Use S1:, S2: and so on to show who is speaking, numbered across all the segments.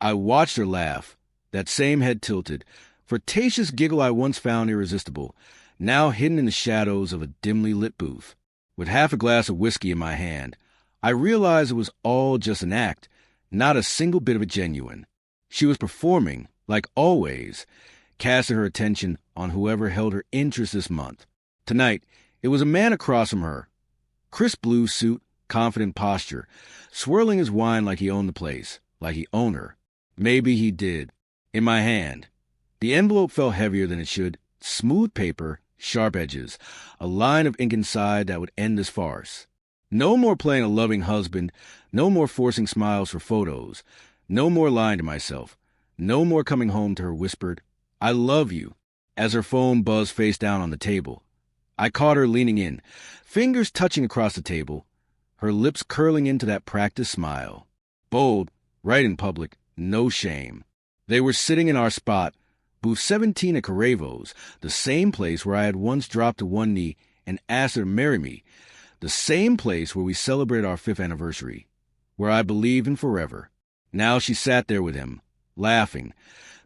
S1: I watched her laugh, that same head tilted, flirtatious giggle I once found irresistible, now hidden in the shadows of a dimly lit booth. With half a glass of whiskey in my hand, I realized it was all just an act, not a single bit of it genuine. She was performing, like always, casting her attention on whoever held her interest this month. Tonight, it was a man across from her. Crisp blue suit, confident posture, swirling his wine like he owned the place, like he owned her. Maybe he did. In my hand. The envelope felt heavier than it should. Smooth paper, sharp edges, a line of ink inside that would end this farce. No more playing a loving husband, no more forcing smiles for photos, no more lying to myself, no more coming home to her whispered, "I love you," as her phone buzzed face down on the table. I caught her leaning in, fingers touching across the table, her lips curling into that practiced smile. Bold, right in public, no shame. They were sitting in our spot, booth 17 at Carrevo's, the same place where I had once dropped to one knee and asked her to marry me, the same place where we celebrated our 5th anniversary, where I believed in forever. Now she sat there with him, laughing,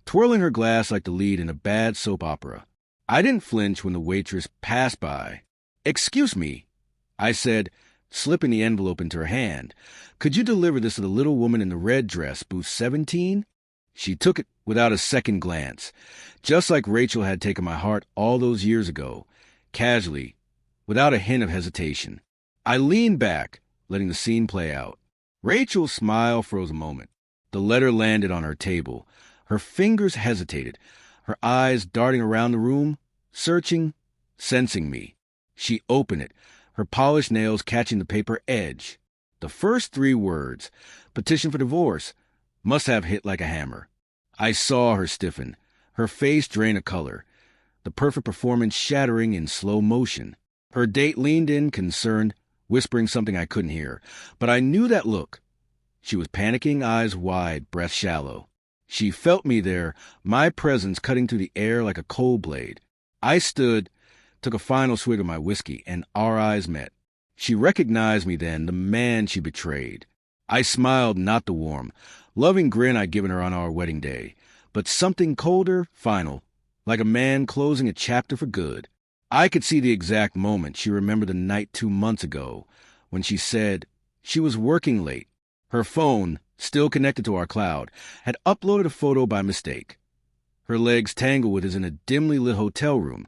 S1: twirling her glass like the lead in a bad soap opera. I didn't flinch when the waitress passed by. "Excuse me," I said, slipping the envelope into her hand. "Could you deliver this to the little woman in the red dress, booth 17? She took it without a second glance, just like Rachel had taken my heart all those years ago, casually, without a hint of hesitation. I leaned back, letting the scene play out. Rachel's smile froze a moment. The letter landed on her table. Her fingers hesitated, her eyes darting around the room, searching, sensing me. She opened it, her polished nails catching the paper edge. The first 3 words, "petition for divorce," must have hit like a hammer. I saw her stiffen, her face drain of color, the perfect performance shattering in slow motion. Her date leaned in, concerned, whispering something I couldn't hear, but I knew that look. She was panicking, eyes wide, breath shallow. She felt me there, my presence cutting through the air like a cold blade. I stood, took a final swig of my whiskey, and our eyes met. She recognized me then, the man she betrayed. I smiled, not the warm, loving grin I'd given her on our wedding day, but something colder, final, like a man closing a chapter for good. I could see the exact moment she remembered the night 2 months ago, when she said she was working late. Her phone, still connected to our cloud, had uploaded a photo by mistake. Her legs tangled with his in a dimly lit hotel room,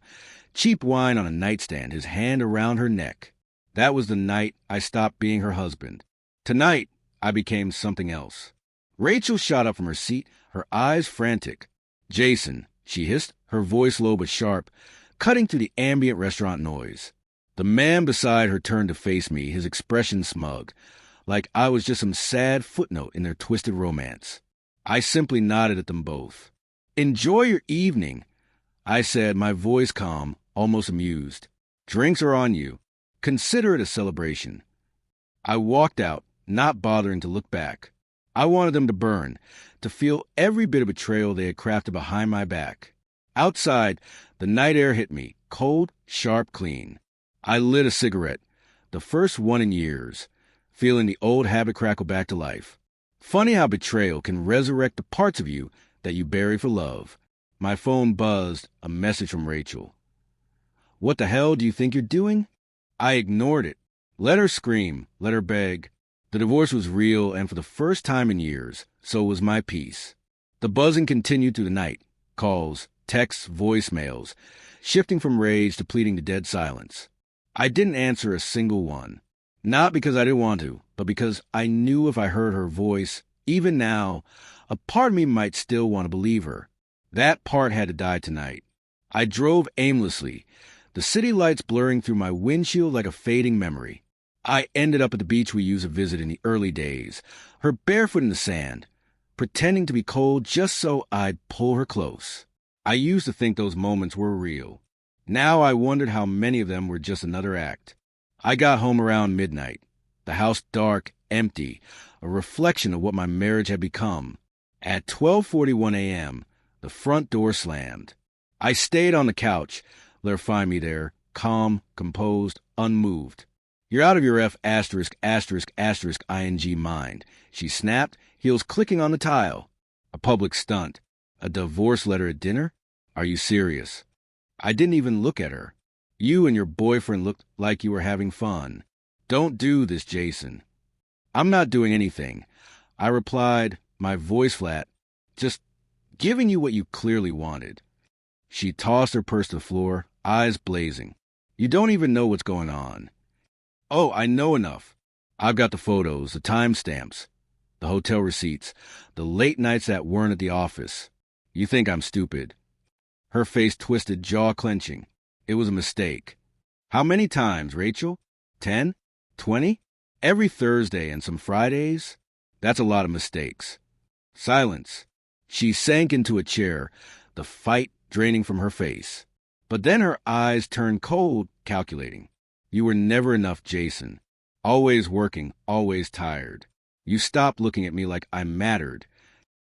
S1: cheap wine on a nightstand, his hand around her neck. That was the night I stopped being her husband. Tonight, I became something else. Rachel shot up from her seat, her eyes frantic. "Jason," she hissed, her voice low but sharp, cutting through the ambient restaurant noise. The man beside her turned to face me, his expression smug, like I was just some sad footnote in their twisted romance. I simply nodded at them both. "Enjoy your evening," I said, my voice calm, almost amused. "Drinks are on you. Consider it a celebration." I walked out, not bothering to look back. I wanted them to burn, to feel every bit of betrayal they had crafted behind my back. Outside, the night air hit me, cold, sharp, clean. I lit a cigarette, the first one in years, feeling the old habit crackle back to life. Funny how betrayal can resurrect the parts of you that you bury for love. My phone buzzed, a message from Rachel. "What the hell do you think you're doing?" I ignored it. Let her scream, let her beg. The divorce was real, and for the first time in years, so was my peace. The buzzing continued through the night. Calls, texts, voicemails, shifting from rage to pleading to dead silence. I didn't answer a single one. Not because I didn't want to, but because I knew if I heard her voice, even now, a part of me might still want to believe her. That part had to die tonight. I drove aimlessly, the city lights blurring through my windshield like a fading memory. I ended up at the beach we used to visit in the early days, her barefoot in the sand, pretending to be cold just so I'd pull her close. I used to think those moments were real. Now I wondered how many of them were just another act. I got home around midnight, the house dark, empty, a reflection of what my marriage had become. At 12:41 a.m., the front door slammed. I stayed on the couch, let her find me there, calm, composed, unmoved. "You're out of your ******** ing mind," she snapped, heels clicking on the tile. A public stunt. A divorce letter at dinner? Are you serious? I didn't even look at her. You and your boyfriend looked like you were having fun. Don't do this, Jason. I'm not doing anything. I replied, my voice flat, just giving you what you clearly wanted. She tossed her purse to the floor, eyes blazing. You don't even know what's going on. Oh, I know enough. I've got the photos, the timestamps, the hotel receipts, the late nights that weren't at the office. You think I'm stupid. Her face twisted, jaw clenching. It was a mistake. How many times, Rachel? 10? 20? Every Thursday and some Fridays? That's a lot of mistakes. Silence. She sank into a chair, the fight draining from her face. But then her eyes turned cold, calculating. You were never enough, Jason. Always working, always tired. You stopped looking at me like I mattered.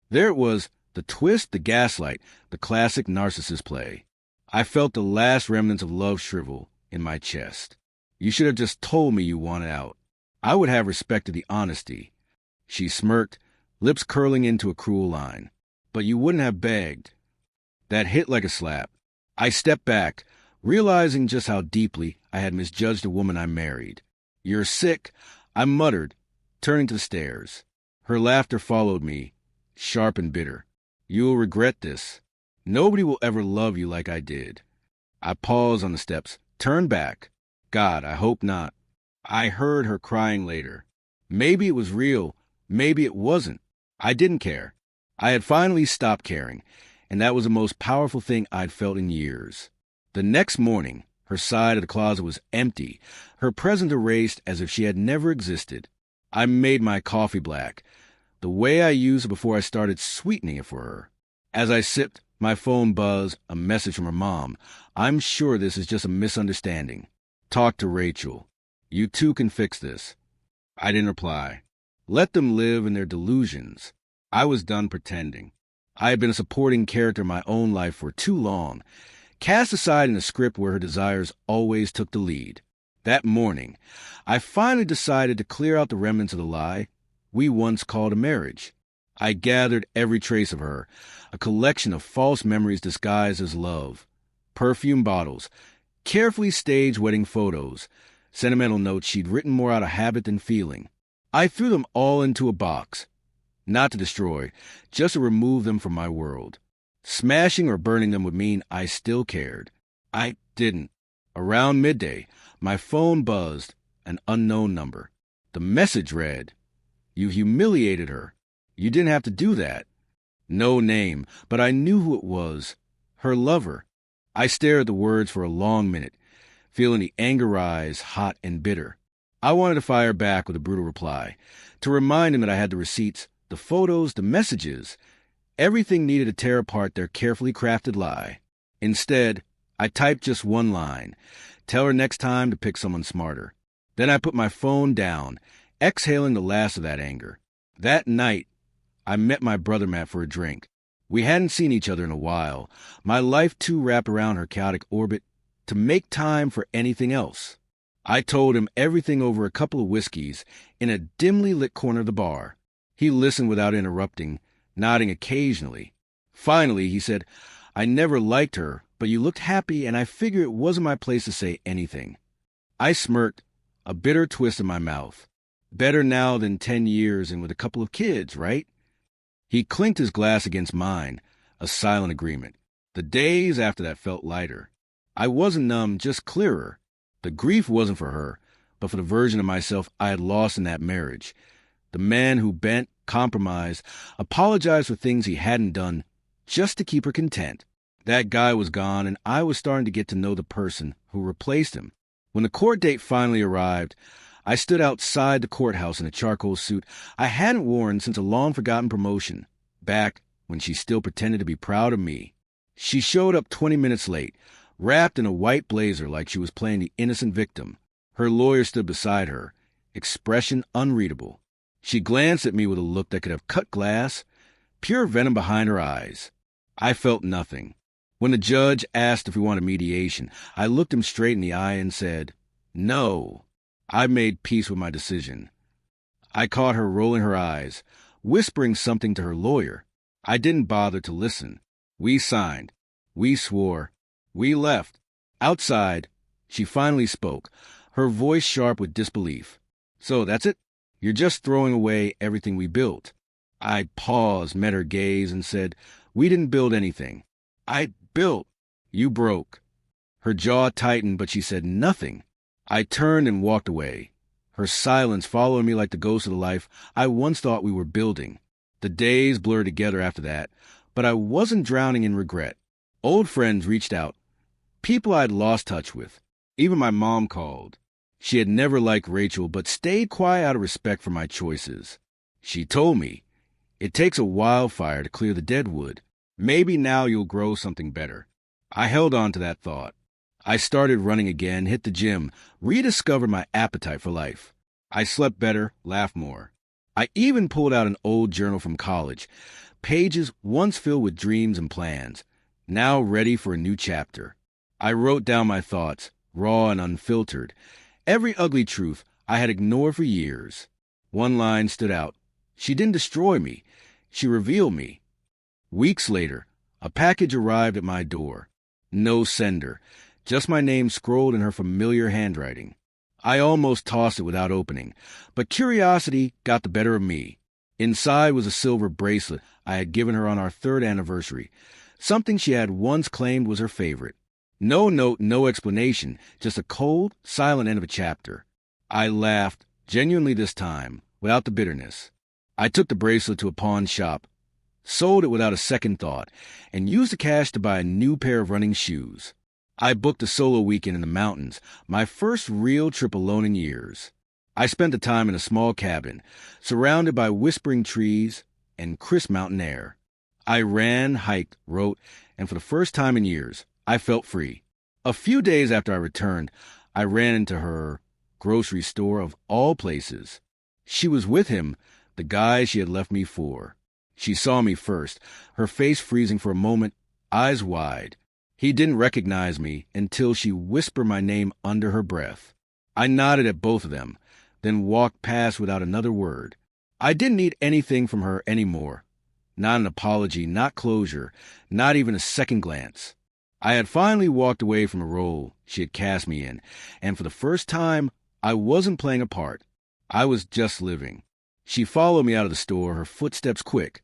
S1: There it was, the twist, the gaslight, the classic narcissist play. I felt the last remnants of love shrivel in my chest. You should have just told me you wanted out. I would have respected the honesty. She smirked, lips curling into a cruel line. But you wouldn't have begged. That hit like a slap. I stepped back, realizing just how deeply I had misjudged a woman I married. You're sick, I muttered, turning to the stairs. Her laughter followed me, sharp and bitter. You will regret this. Nobody will ever love you like I did. I paused on the steps, turned back. God, I hope not. I heard her crying later. Maybe it was real, maybe it wasn't. I didn't care. I had finally stopped caring, and that was the most powerful thing I'd felt in years. The next morning, her side of the closet was empty, her present erased as if she had never existed. I made my coffee black, the way I used it before I started sweetening it for her. As I sipped, my phone buzzed, a message from her mom. I'm sure this is just a misunderstanding. Talk to Rachel. You two can fix this. I didn't reply. Let them live in their delusions. I was done pretending. I had been a supporting character in my own life for too long, cast aside in a script where her desires always took the lead. That morning, I finally decided to clear out the remnants of the lie we once called a marriage. I gathered every trace of her, a collection of false memories disguised as love, perfume bottles, carefully staged wedding photos, sentimental notes she'd written more out of habit than feeling. I threw them all into a box, not to destroy, just to remove them from my world. Smashing or burning them would mean I still cared. I didn't. Around midday, my phone buzzed, an unknown number. The message read, You humiliated her. You didn't have to do that. No name, but I knew who it was. Her lover. I stared at the words for a long minute, feeling the anger rise, hot and bitter. I wanted to fire back with a brutal reply, to remind him that I had the receipts, the photos, the messages, everything needed to tear apart their carefully crafted lie. Instead, I typed just one line, tell her next time to pick someone smarter. Then I put my phone down, exhaling the last of that anger. That night, I met my brother Matt for a drink. We hadn't seen each other in a while, my life too wrapped around her chaotic orbit to make time for anything else. I told him everything over a couple of whiskeys in a dimly lit corner of the bar. He listened without interrupting, nodding occasionally. Finally, he said, I never liked her, but you looked happy and I figured it wasn't my place to say anything. I smirked, a bitter twist in my mouth. Better now than 10 years and with a couple of kids, right? He clinked his glass against mine, a silent agreement. The days after that felt lighter. I wasn't numb, just clearer. The grief wasn't for her, but for the version of myself I had lost in that marriage. The man who bent, compromised, apologized for things he hadn't done just to keep her content. That guy was gone, and I was starting to get to know the person who replaced him. When the court date finally arrived, I stood outside the courthouse in a charcoal suit I hadn't worn since a long-forgotten promotion, back when she still pretended to be proud of me. She showed up 20 minutes late, wrapped in a white blazer like she was playing the innocent victim. Her lawyer stood beside her, expression unreadable. She glanced at me with a look that could have cut glass, pure venom behind her eyes. I felt nothing. When the judge asked if we wanted mediation, I looked him straight in the eye and said, No. I made peace with my decision. I caught her rolling her eyes, whispering something to her lawyer. I didn't bother to listen. We signed. We swore. We left. Outside, she finally spoke, her voice sharp with disbelief. So that's it? You're just throwing away everything we built. I paused, met her gaze, and said, We didn't build anything. I built. You broke. Her jaw tightened, but she said nothing. I turned and walked away, her silence following me like the ghost of the life I once thought we were building. The days blurred together after that, but I wasn't drowning in regret. Old friends reached out, people I'd lost touch with. Even my mom called. She had never liked Rachel, but stayed quiet out of respect for my choices. She told me, It takes a wildfire to clear the dead wood. Maybe now you'll grow something better. I held on to that thought. I started running again, hit the gym, rediscovered my appetite for life. I slept better, laughed more. I even pulled out an old journal from college, pages once filled with dreams and plans, now ready for a new chapter. I wrote down my thoughts, raw and unfiltered, every ugly truth I had ignored for years. One line stood out. She didn't destroy me. She revealed me. Weeks later, a package arrived at my door. No sender, just my name scrolled in her familiar handwriting. I almost tossed it without opening, but curiosity got the better of me. Inside was a silver bracelet I had given her on our 3rd anniversary, something she had once claimed was her favorite. No note, no explanation, just a cold, silent end of a chapter. I laughed, genuinely this time, without the bitterness. I took the bracelet to a pawn shop, sold it without a second thought, and used the cash to buy a new pair of running shoes. I booked a solo weekend in the mountains, my first real trip alone in years. I spent the time in a small cabin, surrounded by whispering trees and crisp mountain air. I ran, hiked, wrote, and for the first time in years, I felt free. A few days after I returned, I ran into her grocery store of all places. She was with him, the guy she had left me for. She saw me first, her face freezing for a moment, eyes wide. He didn't recognize me until she whispered my name under her breath. I nodded at both of them, then walked past without another word. I didn't need anything from her anymore. Not an apology, not closure, not even a second glance. I had finally walked away from a role she had cast me in, and for the first time, I wasn't playing a part. I was just living. She followed me out of the store, her footsteps quick,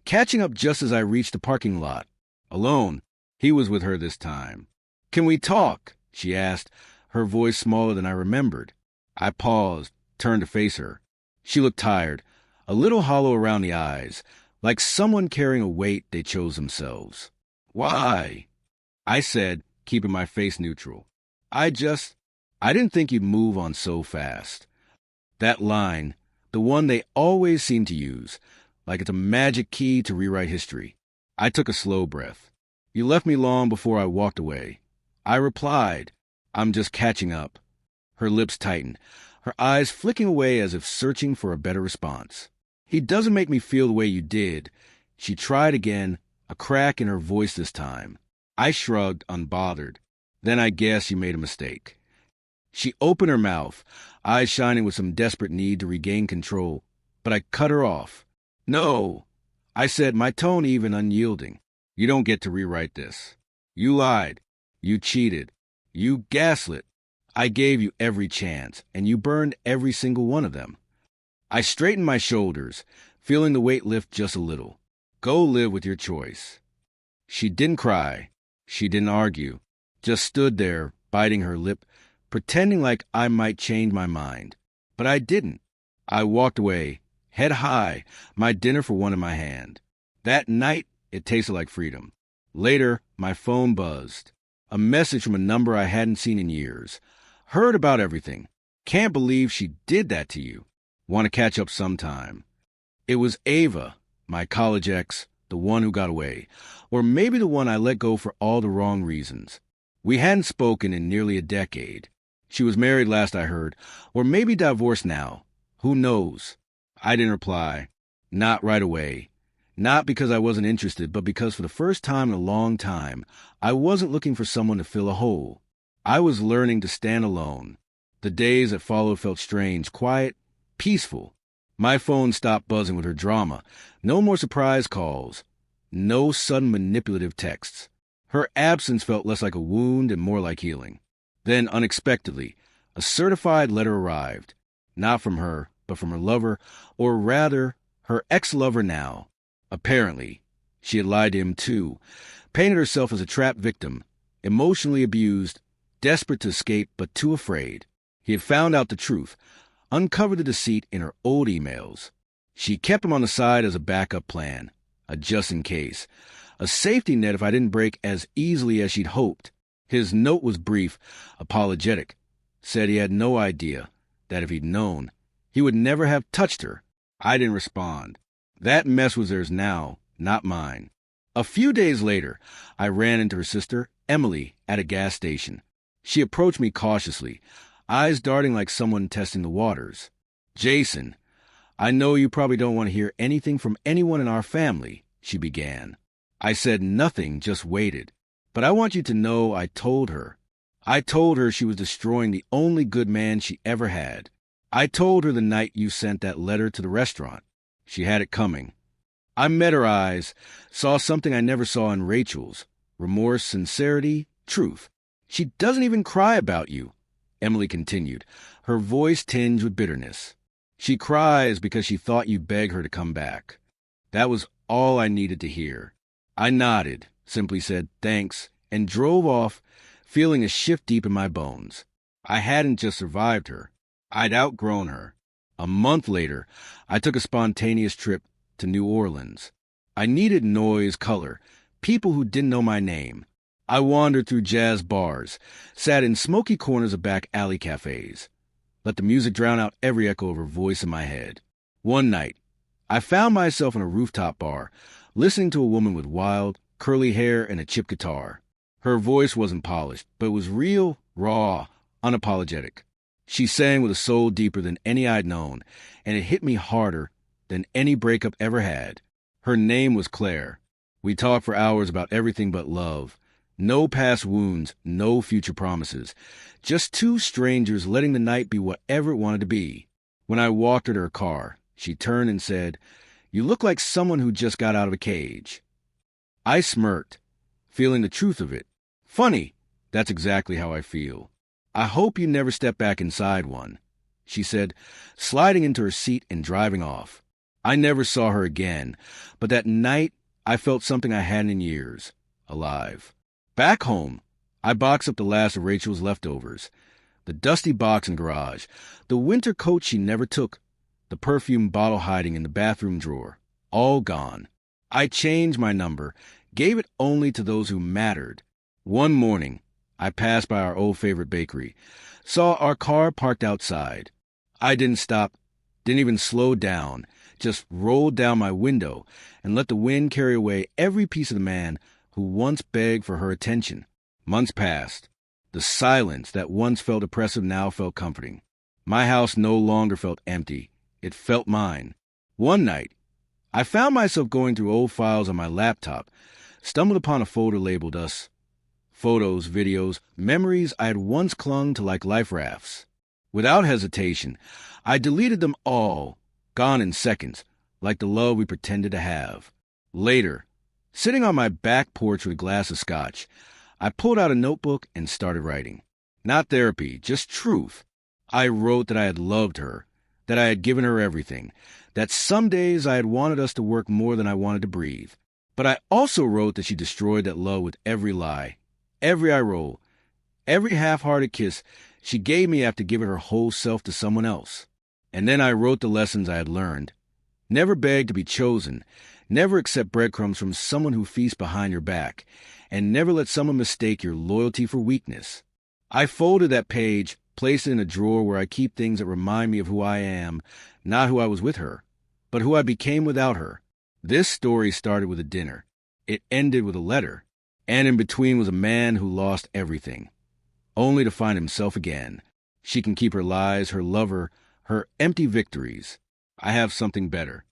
S1: catching up just as I reached the parking lot. Alone, he was with her this time. Can we talk? She asked, her voice smaller than I remembered. I paused, turned to face her. She looked tired, a little hollow around the eyes, like someone carrying a weight they chose themselves. Why? I said, keeping my face neutral. I didn't think you'd move on so fast. That line, the one they always seem to use, like it's a magic key to rewrite history. I took a slow breath. You left me long before I walked away. I replied, I'm just catching up. Her lips tightened, her eyes flicking away as if searching for a better response. He doesn't make me feel the way you did. She tried again, a crack in her voice this time. I shrugged, unbothered. Then I guessed she made a mistake. She opened her mouth, eyes shining with some desperate need to regain control, but I cut her off. No, I said, my tone even unyielding. You don't get to rewrite this. You lied. You cheated. You gaslit. I gave you every chance, and you burned every single one of them. I straightened my shoulders, feeling the weight lift just a little. Go live with your choice. She didn't cry. She didn't argue. Just stood there, biting her lip, pretending like I might change my mind. But I didn't. I walked away, head high, my dinner for one in my hand. That night, it tasted like freedom. Later, my phone buzzed. A message from a number I hadn't seen in years. Heard about everything. Can't believe she did that to you. Want to catch up sometime. It was Ava, my college ex, the one who got away. Or maybe the one I let go for all the wrong reasons. We hadn't spoken in nearly a decade. She was married last I heard, or maybe divorced now. Who knows? I didn't reply. Not right away. Not because I wasn't interested, but because for the first time in a long time, I wasn't looking for someone to fill a hole. I was learning to stand alone. The days that followed felt strange, quiet, peaceful. My phone stopped buzzing with her drama. No more surprise calls. No sudden manipulative texts. Her absence felt less like a wound and more like healing. Then, unexpectedly, a certified letter arrived. Not from her, but from her lover, or rather, her ex-lover now. Apparently, she had lied to him too, painted herself as a trapped victim, emotionally abused, desperate to escape but too afraid. He had found out the truth, uncovered the deceit in her old emails. She kept him on the side as a backup plan, a just in case, a safety net if I didn't break as easily as she'd hoped. His note was brief, apologetic, said he had no idea, that if he'd known, he would never have touched her. I didn't respond. That mess was theirs now, not mine. A few days later, I ran into her sister, Emily, at a gas station. She approached me cautiously, eyes darting like someone testing the waters. "Jason, I know you probably don't want to hear anything from anyone in our family," she began. I said nothing, just waited. "But I want you to know I told her. I told her she was destroying the only good man she ever had. I told her the night you sent that letter to the restaurant. She had it coming. I met her eyes, saw something I never saw in Rachel's. Remorse, sincerity, truth. She doesn't even cry about you," Emily continued, her voice tinged with bitterness. "She cries because she thought you begged her to come back." That was all I needed to hear. I nodded, simply said thanks, and drove off, feeling a shift deep in my bones. I hadn't just survived her. I'd outgrown her. A month later, I took a spontaneous trip to New Orleans. I needed noise, color, people who didn't know my name. I wandered through jazz bars, sat in smoky corners of back alley cafes, let the music drown out every echo of her voice in my head. One night, I found myself in a rooftop bar, listening to a woman with wild, curly hair and a chip guitar. Her voice wasn't polished, but it was real, raw, unapologetic. She sang with a soul deeper than any I'd known, and it hit me harder than any breakup ever had. Her name was Claire. We talked for hours about everything but love. No past wounds, no future promises. Just two strangers letting the night be whatever it wanted to be. When I walked her to her car, she turned and said, "You look like someone who just got out of a cage." I smirked, feeling the truth of it. "Funny, that's exactly how I feel. I hope you never step back inside one," she said, sliding into her seat and driving off. I never saw her again, but that night I felt something I hadn't in years, alive. Back home, I boxed up the last of Rachel's leftovers. The dusty box in the garage, the winter coat she never took, the perfume bottle hiding in the bathroom drawer, all gone. I changed my number, gave it only to those who mattered. One morning, I passed by our old favorite bakery, saw our car parked outside. I didn't stop, didn't even slow down, just rolled down my window and let the wind carry away every piece of the man who once begged for her attention. Months passed. The silence that once felt oppressive now felt comforting. My house no longer felt empty. It felt mine. One night, I found myself going through old files on my laptop, stumbled upon a folder labeled Us. Photos, videos, memories I had once clung to like life rafts. Without hesitation, I deleted them all, gone in seconds, like the love we pretended to have. Later, sitting on my back porch with a glass of scotch, I pulled out a notebook and started writing. Not therapy, just truth. I wrote that I had loved her, that I had given her everything, that some days I had wanted us to work more than I wanted to breathe. But I also wrote that she destroyed that love with every lie, every eye roll, every half-hearted kiss she gave me after giving her whole self to someone else. And then I wrote the lessons I had learned. Never beg to be chosen, never accept breadcrumbs from someone who feasts behind your back, and never let someone mistake your loyalty for weakness. I folded that page, placed it in a drawer where I keep things that remind me of who I am, not who I was with her, but who I became without her. This story started with a dinner. It ended with a letter. And in between was a man who lost everything, only to find himself again. She can keep her lies, her lover, her empty victories. I have something better.